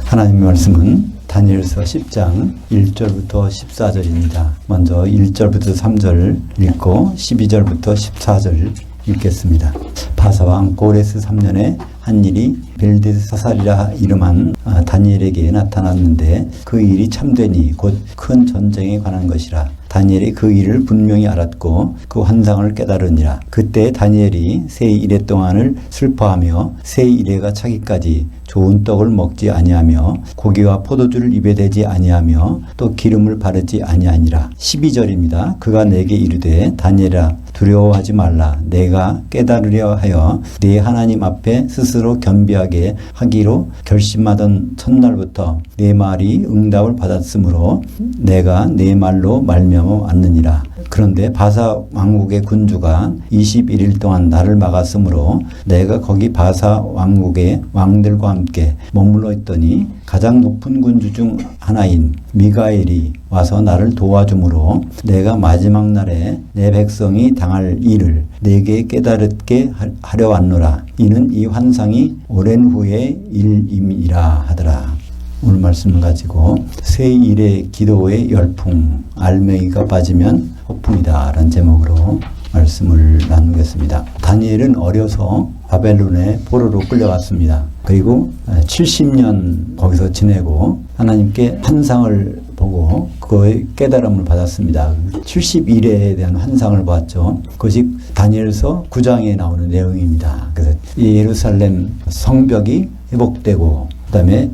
하나님의 말씀은 다니엘서 10장 1절부터 14절입니다. 먼저 1절부터 3절 읽고 12절부터 14절 읽겠습니다. 바사왕 고레스 3년에 한 일이 벨드사살이라 이름한 다니엘에게 나타났는데 그 일이 참되니 곧 큰 전쟁에 관한 것이라. 다니엘이 그 일을 분명히 알았고 그 환상을 깨달으니라. 그때 다니엘이 새 이래 동안을 슬퍼하며 새 이래가 차기까지 좋은 떡을 먹지 아니하며 고기와 포도주를 입에 대지 아니하며 또 기름을 바르지 아니하니라. 12절입니다. 그가 내게 이르되 다니엘아 두려워하지 말라. 내가 깨달으려 하여 네 하나님 앞에 스스로 겸비하게 하기로 결심하던 첫날부터 네 말이 응답을 받았으므로 내가 네 말로 말미암아 왔느니라. 그런데 바사 왕국의 군주가 21일 동안 나를 막았으므로 내가 거기 바사 왕국의 왕들과 함께 머물러 있더니 가장 높은 군주 중 하나인 미가엘이 와서 나를 도와주므로 내가 마지막 날에 내 백성이 당할 일을 내게 깨달게 하려 왔노라. 이는 이 환상이 오랜 후의 일임이라 하더라. 오늘 말씀을 가지고 새 일의 기도의 열풍, 알맹이가 빠지면 폭풍이다 라는 제목으로 말씀을 나누겠습니다. 다니엘은 어려서 바벨론의 포로로 끌려갔습니다. 그리고 70년 거기서 지내고 하나님께 환상을 보고 그의 깨달음을 받았습니다. 70일에 대한 환상을 봤죠. 그것이 다니엘서 9장에 나오는 내용입니다. 그래서 예루살렘 성벽이 회복되고 그 다음에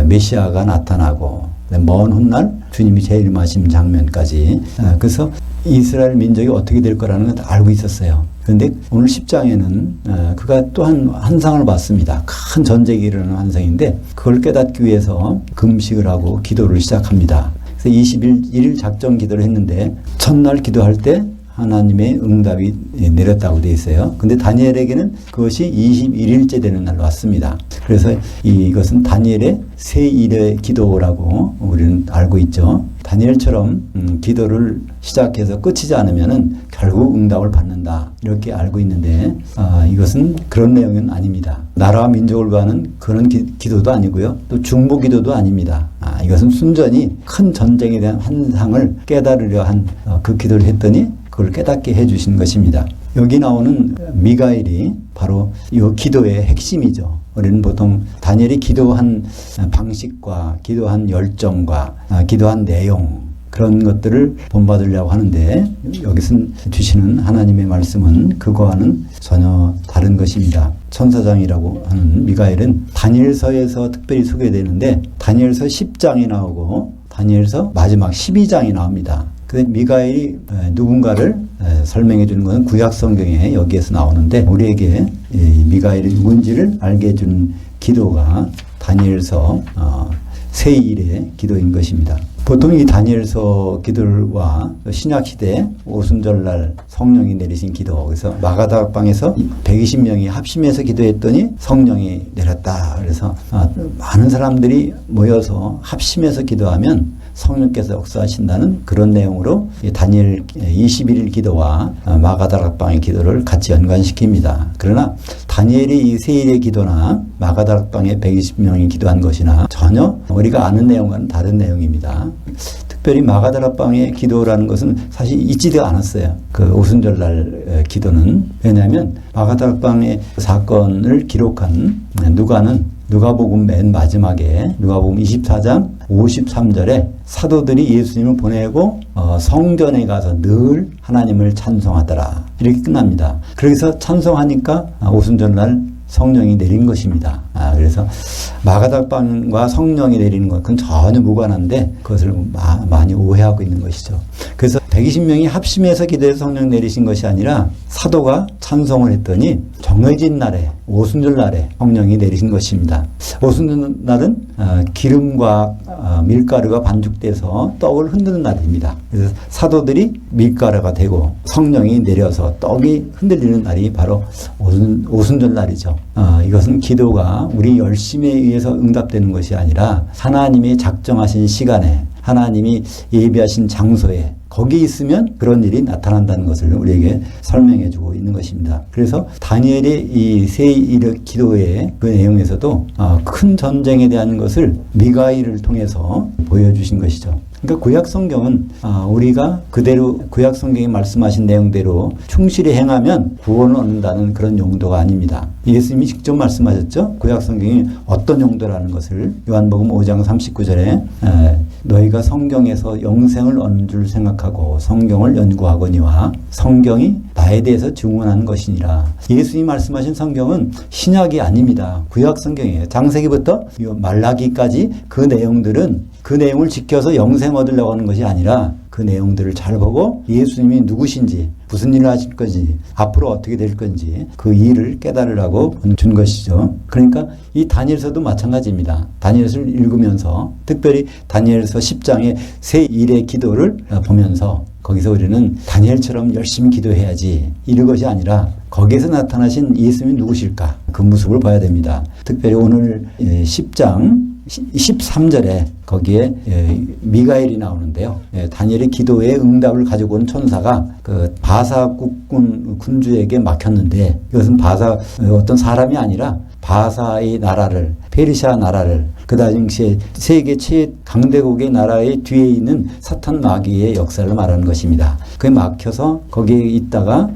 메시아가 나타나고 먼 훗날 주님이 재림하신 장면까지. 그래서 이스라엘 민족이 어떻게 될 거라는 걸 알고 있었어요. 그런데 오늘 10장에는 그가 또한 환상을 봤습니다. 큰 전쟁이 일어나는 환상인데 그걸 깨닫기 위해서 금식을 하고 기도를 시작합니다. 그래서 21일 작정 기도를 했는데 첫날 기도할 때 하나님의 응답이 내렸다고 되어 있어요. 근데 다니엘에게는 그것이 21일째 되는 날로 왔습니다. 그래서 이것은 다니엘의 새 일의 기도라고 우리는 알고 있죠. 다니엘처럼 기도를 시작해서 끝이지 않으면은 결국 응답을 받는다 이렇게 알고 있는데 이것은 그런 내용은 아닙니다. 나라와 민족을 구하는 그런 기도도 아니고요. 또 중보 기도도 아닙니다. 이것은 순전히 큰 전쟁에 대한 환상을 깨달으려 한 그 기도를 했더니 그걸 깨닫게 해주신 것입니다. 여기 나오는 미가엘이 바로 이 기도의 핵심이죠. 우리는 보통 다니엘이 기도한 방식과 기도한 열정과 기도한 내용 그런 것들을 본받으려고 하는데 여기서 주시는 하나님의 말씀은 그거와는 전혀 다른 것입니다. 천사장이라고 하는 미가엘은 다니엘서에서 특별히 소개되는데 다니엘서 10장이 나오고 다니엘서 마지막 12장이 나옵니다. 근데 미가엘이 누군가를 설명해 주는 것은 구약 성경에 여기에서 나오는데 우리에게 미가엘이 누군지를 알게 해준 기도가 다니엘서 새 일의 기도인 것입니다. 보통 이 다니엘서 기도와 신약시대 오순절날 성령이 내리신 기도, 그래서 마가다락방에서 120명이 합심해서 기도했더니 성령이 내렸다. 그래서 많은 사람들이 모여서 합심해서 기도하면 성령께서 역사하신다는 그런 내용으로 다니엘 21일 기도와 마가다락방의 기도를 같이 연관시킵니다. 그러나 다니엘이 이 세 일의 기도나 마가다락방에 120명이 기도한 것이나 전혀 우리가 아는 내용과는 다른 내용입니다. 특별히 마가다락방의 기도라는 것은 사실 있지도 않았어요. 그 오순절날 기도는. 왜냐하면 마가다락방의 사건을 기록한 누가복음 맨 마지막에 누가복음 24장 53절에 사도들이 예수님을 보내고 성전에 가서 늘 하나님을 찬송하더라 이렇게 끝납니다. 그래서 찬송하니까 오순절날 성령이 내린 것입니다. 그래서 마가다락방과 성령이 내리는 것은 전혀 무관한데 그것을 많이 오해하고 있는 것이죠. 그래서 120명이 합심해서 기도해서 성령 내리신 것이 아니라 사도가 찬송을 했더니 정해진 날에 오순절날에 성령이 내리신 것입니다. 오순절날은 기름과 밀가루가 반죽돼서 떡을 흔드는 날입니다. 그래서 사도들이 밀가루가 되고 성령이 내려서 떡이 흔들리는 날이 바로 오순절날이죠. 이것은 기도가 우리 열심에 의해서 응답되는 것이 아니라 하나님이 작정하신 시간에 하나님이 예비하신 장소에 거기 있으면 그런 일이 나타난다는 것을 우리에게 설명해 주고 있는 것입니다. 그래서 다니엘의 이 세 일의 기도의 그 내용에서도 큰 전쟁에 대한 것을 미가엘을 통해서 보여주신 것이죠. 그러니까 구약 성경은 우리가 그대로 구약 성경이 말씀하신 내용대로 충실히 행하면 구원을 얻는다는 그런 용도가 아닙니다. 예수님이 직접 말씀하셨죠. 구약 성경이 어떤 용도라는 것을 요한복음 5장 39절에 너희가 성경에서 영생을 얻는 줄 생각하고 성경을 연구하거니와 성경이 나에 대해서 증언하는 것이니라. 예수님이 말씀하신 성경은 신약이 아닙니다. 구약 성경이에요. 창세기부터 말라기까지 그 내용들은 그 내용을 지켜서 영생 얻으려고 하는 것이 아니라 그 내용들을 잘 보고 예수님이 누구신지, 무슨 일을 하실 건지, 앞으로 어떻게 될 건지 그 일을 깨달으라고 준 것이죠. 그러니까 이 다니엘서도 마찬가지입니다. 다니엘서를 읽으면서 특별히 다니엘서 10장의 새 일의 기도를 보면서 거기서 우리는 다니엘처럼 열심히 기도해야지 이런 것이 아니라 거기에서 나타나신 예수님이 누구실까 그 모습을 봐야 됩니다. 특별히 오늘 10장 13절에 거기에 미가엘이 나오는데요. 다니엘의 기도의 응답을 가지고 온 천사가 그 바사 국군 군주에게 막혔는데 이것은 바사 어떤 사람이 아니라 바사의 나라를 페르시아 나라를 그 당시에 세계 최강대국의 나라의 뒤에 있는 사탄 마귀의 역사를 말하는 것입니다. 그게 막혀서 거기에 있다가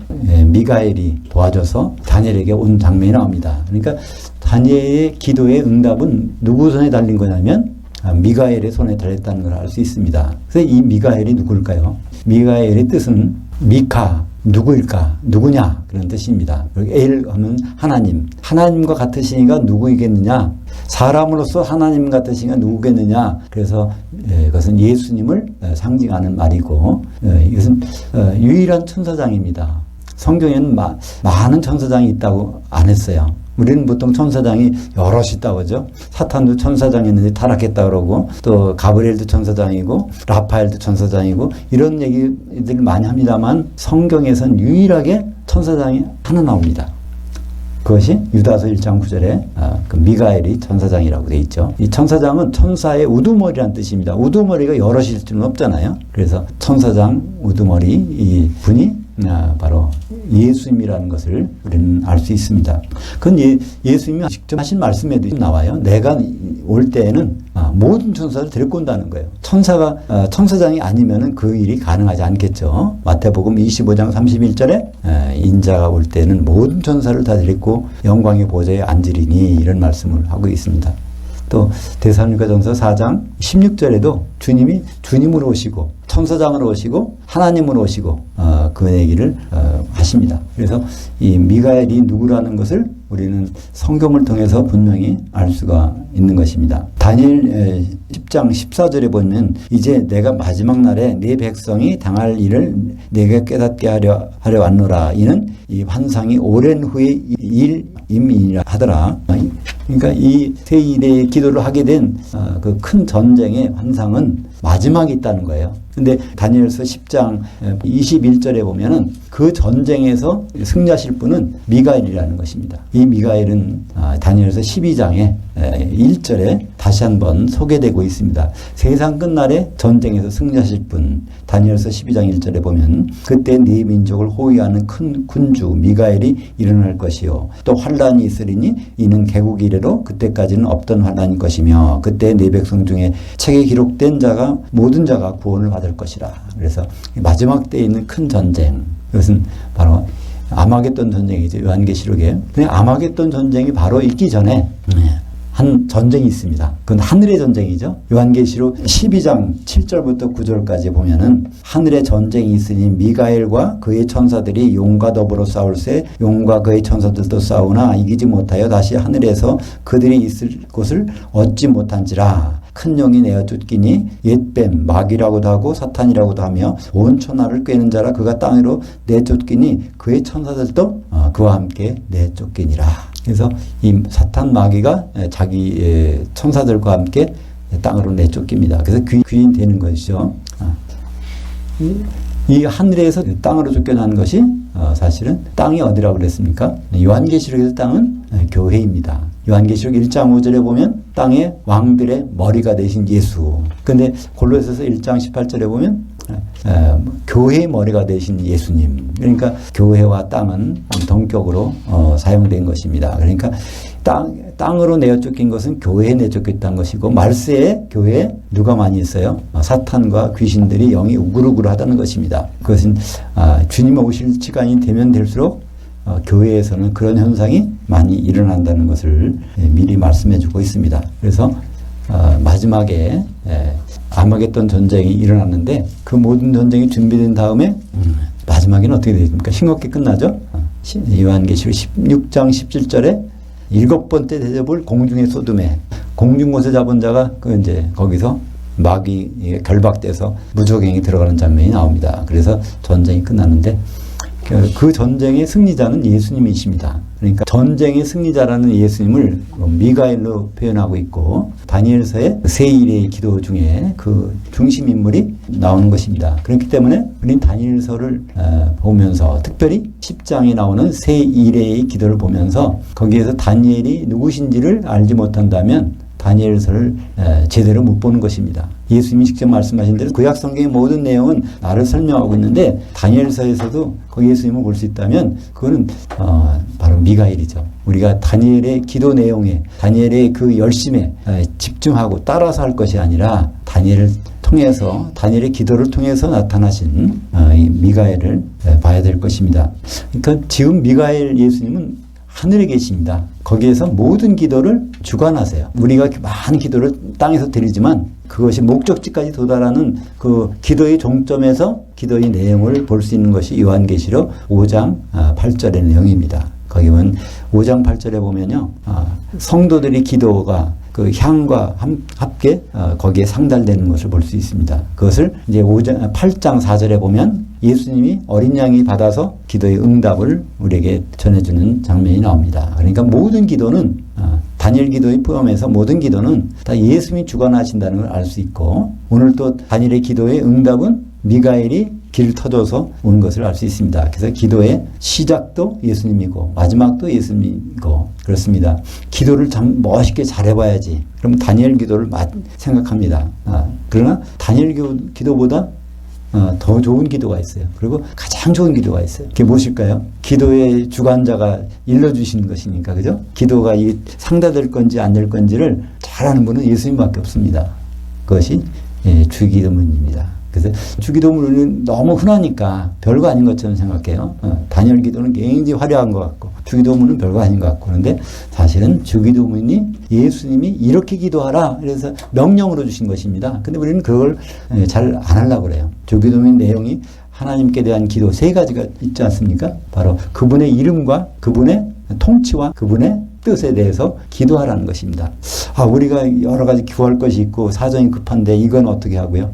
미가엘이 도와줘서 다니엘에게 온 장면이 나옵니다. 그러니까 다니엘의 기도의 응답은 누구 손에 달린 거냐면 미가엘의 손에 달렸다는 걸 알 수 있습니다. 그래서 이 미가엘이 누굴까요? 미가엘의 뜻은 미카, 누구일까? 누구냐? 그런 뜻입니다. 그리고 엘 하면 하나님. 하나님과 같으시니까 누구이겠느냐? 사람으로서 하나님 같으시니까 누구겠느냐? 그래서 그것은 예수님을 상징하는 말이고 이것은 유일한 천사장입니다. 성경에는 많은 천사장이 있다고 안 했어요. 우리는 보통 천사장이 여럿이 있다고 하죠. 사탄도 천사장이었는데 타락했다 그러고 또 가브리엘도 천사장이고 라파엘도 천사장이고 이런 얘기들 많이 합니다만 성경에선 유일하게 천사장이 하나 나옵니다. 그것이 유다서 1장 9절에 그 미가엘이 천사장이라고 되어 있죠. 이 천사장은 천사의 우두머리라는 뜻입니다. 우두머리가 여럿일 수는 없잖아요. 그래서 천사장 우두머리 이 분이 바로 예수님이라는 것을 우리는 알 수 있습니다. 그건 예수님이 직접 하신 말씀에도 나와요. 내가 올 때에는 모든 천사를 데리고 온다는 거예요. 천사장이 아니면은 그 일이 가능하지 않겠죠. 마태복음 25장 31절에 인자가 올 때는 모든 천사를 다 데리고 영광의 보좌에 앉으리니 이런 말씀을 하고 있습니다. 또 데살로니가전서 4장 16절에도 주님이 주님으로 오시고 천사장으로 오시고 하나님으로 오시고 그 얘기를 하십니다. 그래서 이 미가엘이 누구라는 것을 우리는 성경을 통해서 분명히 알 수가 있는 것입니다. 다니엘 10장 14절에 보면 이제 내가 마지막 날에 네 백성이 당할 일을 내가 깨닫게 하려 왔노라. 이는 이 환상이 오랜 후의 일임이라 하더라. 그러니까 이 세 일의 기도를 하게 된 그 큰 전쟁의 환상은 마지막에 있다는 거예요. 근데 다니엘서 10장 21절에 보면은 그 전쟁에서 승리하실 분은 미가엘이라는 것입니다. 이 미가엘은 다니엘서 12장에 1절에 다시 한번 소개되고 있습니다. 세상 끝날에 전쟁에서 승리하실 분, 다니엘서 12장 1절에 보면 그때 네 민족을 호위하는 큰 군주 미가엘이 일어날 것이요 또 환란이 있으리니 이는 개국 이래로 그때까지는 없던 환란일 것이며 그때 네 백성 중에 책에 기록된 자가 모든 자가 구원을 받을 것이라. 그래서 마지막 때에 있는 큰 전쟁, 이것은 바로 아마겟돈 전쟁이죠. 요한계시록에. 근데 아마겟돈 전쟁이 바로 있기 전에 한 전쟁이 있습니다. 그건 하늘의 전쟁이죠. 요한계시록 12장 7절부터 9절까지 보면은 하늘의 전쟁이 있으니 미가엘과 그의 천사들이 용과 더불어 싸울새 용과 그의 천사들도 싸우나 이기지 못하여 다시 하늘에서 그들이 있을 곳을 얻지 못한지라. 큰 용이 내어 쫓기니 옛뱀 마귀라고도 하고 사탄이라고도 하며 온 천하를 꿰는 자라 그가 땅으로 내쫓기니 그의 천사들도 그와 함께 내쫓기니라. 그래서 이 사탄 마귀가 자기 천사들과 함께 땅으로 내쫓깁니다. 그래서 귀인 되는 것이죠. 이 하늘에서 땅으로 쫓겨나는 것이 사실은 땅이 어디라고 그랬습니까? 요한계시록에서 땅은 교회입니다. 요한계시록 1장 5절에 보면 땅의 왕들의 머리가 되신 예수. 근데 골로새서 1장 18절에 보면 교회의 머리가 되신 예수님. 그러니까 교회와 땅은 동격으로 사용된 것입니다. 그러니까 땅으로 내어쫓긴 것은 교회에 내쫓겼다는 것이고, 말세에 교회에 누가 많이 있어요? 사탄과 귀신들이 영이 우글우글하다는 것입니다. 그것은 주님 오실 시간이 되면 될수록 교회에서는 그런 현상이 많이 일어난다는 것을 미리 말씀해 주고 있습니다. 그래서 마지막에 아마겟돈 전쟁이 일어났는데, 그 모든 전쟁이 준비된 다음에 마지막에는 어떻게 되십니까? 싱겁게 끝나죠? 요한계시록 16장 17절에 7번째 대접을 공중에 쏟음에, 공중곳에 잡은 자가 이제 거기서 마귀에 결박돼서 무적행이 들어가는 장면이 나옵니다. 그래서 전쟁이 끝나는데, 그 전쟁의 승리자는 예수님이십니다. 그러니까 전쟁의 승리자라는 예수님을 미가엘로 표현하고 있고, 다니엘서의 세 일의 기도 중에 그 중심 인물이 나오는 것입니다. 그렇기 때문에 우리는 다니엘서를 보면서, 특별히 10장에 나오는 세 일의 기도를 보면서 거기에서 다니엘이 누구신지를 알지 못한다면 다니엘서를 제대로 못 보는 것입니다. 예수님이 직접 말씀하신 대로 구약 성경의 모든 내용은 나를 설명하고 있는데, 다니엘서에서도 그 예수님을 볼 수 있다면 그거는 바로 미가엘이죠. 우리가 다니엘의 기도 내용에, 다니엘의 그 열심에 집중하고 따라서 할 것이 아니라, 다니엘을 통해서, 다니엘의 기도를 통해서 나타나신 이 미가엘을 봐야 될 것입니다. 그러니까 지금 미가엘 예수님은 하늘에 계십니다. 거기에서 모든 기도를 주관하세요. 우리가 많은 기도를 땅에서 드리지만 그것이 목적지까지 도달하는 그 기도의 종점에서 기도의 내용을 볼 수 있는 것이 요한계시록 5장 8절의 내용입니다. 거기 보면 5장 8절에 보면요, 성도들의 기도가 그 향과 함께 거기에 상달되는 것을 볼 수 있습니다. 그것을 이제 8장 4절에 보면 예수님이 어린 양이 받아서 기도의 응답을 우리에게 전해주는 장면이 나옵니다. 그러니까 모든 기도는, 다니엘 기도의 포함해서 모든 기도는 다 예수님이 주관하신다는 걸 알 수 있고, 오늘 또 다니엘의 기도의 응답은 미가엘이 길을 터줘서 오는 것을 알 수 있습니다. 그래서 기도의 시작도 예수님이고 마지막도 예수님이고 그렇습니다. 기도를 참 멋있게 잘해봐야지. 그럼 다니엘 기도를 생각합니다. 그러나 다니엘 기도보다 더 좋은 기도가 있어요. 그리고 가장 좋은 기도가 있어요. 그게 무엇일까요? 기도의 주관자가 일러주시는 것이니까, 그죠? 기도가 상달될 건지 안 될 건지를 잘 아는 분은 예수님밖에 없습니다. 그것이 주기도문입니다. 그래서 주기도문은 너무 흔하니까 별거 아닌 것처럼 생각해요. 다니엘 기도는 굉장히 화려한 것 같고, 주기도문은 별거 아닌 것 같고, 그런데 사실은 주기도문이 예수님이 이렇게 기도하라 그래서 명령으로 주신 것입니다. 근데 우리는 그걸 잘 안 하려고 그래요. 주기도문 내용이 하나님께 대한 기도 3가지가 있지 않습니까? 바로 그분의 이름과 그분의 통치와 그분의 뜻에 대해서 기도하라는 것입니다. 우리가 여러 가지 구할 것이 있고 사정이 급한데 이건 어떻게 하고요?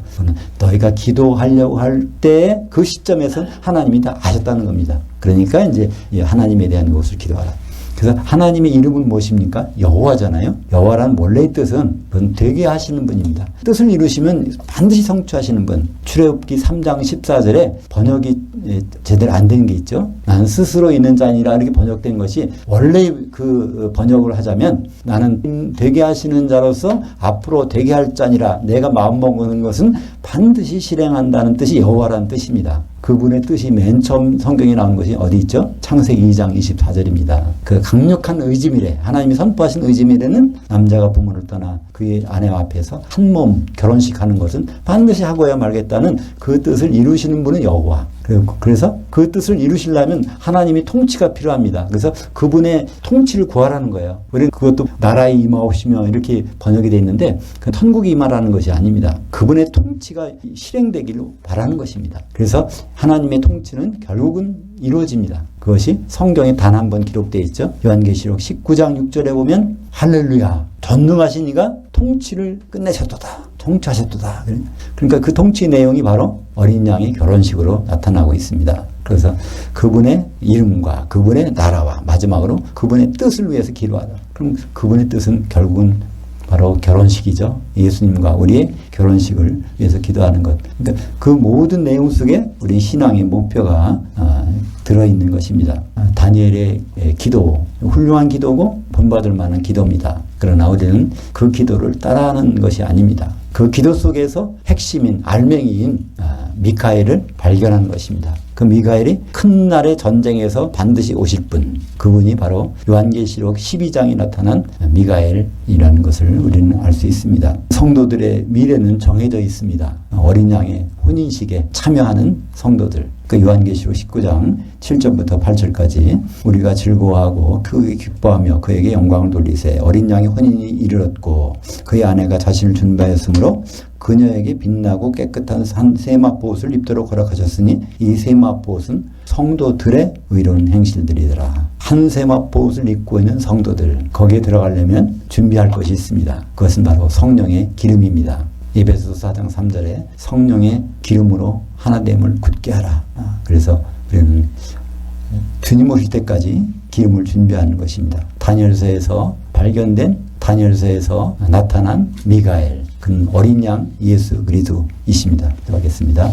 너희가 기도하려고 할 때 그 시점에서 하나님이 다 아셨다는 겁니다. 그러니까 이제 하나님에 대한 것을 기도하라. 그래서 하나님의 이름은 무엇입니까? 여호와잖아요. 여호와라는 원래의 뜻은 그건 되게 하시는 분입니다. 뜻을 이루시면 반드시 성취하시는 분. 출애굽기 3장 14절에 번역이 제대로 안 된 게 있죠. 나는 스스로 있는 자니라 이렇게 번역된 것이, 원래 그 번역을 하자면 나는 되게 하시는 자로서 앞으로 되게 할 자니라, 내가 마음먹는 것은 반드시 실행한다는 뜻이 여호와라는 뜻입니다. 그분의 뜻이 맨 처음 성경에 나온 것이 어디 있죠? 창세기 2장 24절입니다. 그 강력한 의지미래, 하나님이 선포하신 의지미래는 남자가 부모를 떠나 그의 아내와 앞에서 한 몸 결혼식 하는 것은 반드시 하고야 말겠다는 그 뜻을 이루시는 분은 여호와. 그래서 그 뜻을 이루시려면 하나님의 통치가 필요합니다. 그래서 그분의 통치를 구하라는 거예요. 우리는 그것도 나라에 임하옵시며 이렇게 번역이 되어 있는데, 그 천국에 임하라는 것이 아닙니다. 그분의 통치가 실행되기를 바라는 것입니다. 그래서 하나님의 통치는 결국은 이루어집니다. 그것이 성경에 단 한 번 기록되어 있죠. 요한계시록 19장 6절에 보면 할렐루야, 전능하신 이가 통치를 끝내셨도다, 통치하셨도다. 그러니까 그 통치 내용이 바로 어린 양의 결혼식으로 나타나고 있습니다. 그래서 그분의 이름과 그분의 나라와 마지막으로 그분의 뜻을 위해서 기도하다. 그럼 그분의 뜻은 결국은 바로 결혼식이죠. 예수님과 우리의 결혼식을 위해서 기도하는 것. 그러니까 그 모든 내용 속에 우리 신앙의 목표가 들어있는 것입니다. 다니엘의 기도, 훌륭한 기도고 본받을 만한 기도입니다. 그러나 우리는 그 기도를 따라하는 것이 아닙니다. 그 기도 속에서 핵심인 알맹이인 미카엘을 발견한 것입니다. 그 미카엘이 큰 날의 전쟁에서 반드시 오실 분, 그분이 바로 요한계시록 12장에 나타난 미카엘이라는 것을 우리는 알 수 있습니다. 성도들의 미래는 정해져 있습니다. 어린 양의 혼인식에 참여하는 성도들, 그 요한계시록 19장 7절부터 8절까지 우리가 즐거워하고 그에게 기뻐하며 그에게 영광을 돌리세. 어린 양의 혼인이 이르렀고 그의 아내가 자신을 준비하였으므로 그녀에게 빛나고 깨끗한 세마포옷을 입도록 허락하셨으니 이 세마포옷은 성도들의 의로운 행실들이더라. 한 세마포옷을 입고 있는 성도들, 거기에 들어가려면 준비할 것이 있습니다. 그것은 바로 성령의 기름입니다. 에베소서 4장 3절에 성령의 기름으로 하나됨을 굳게 하라. 그래서 우리는 주님 오실 때까지 기름을 준비하는 것입니다. 다니엘서에서 발견된, 다니엘서에서 나타난 미가엘, 그는 어린 양 예수 그리스도이십니다. 들어가겠습니다.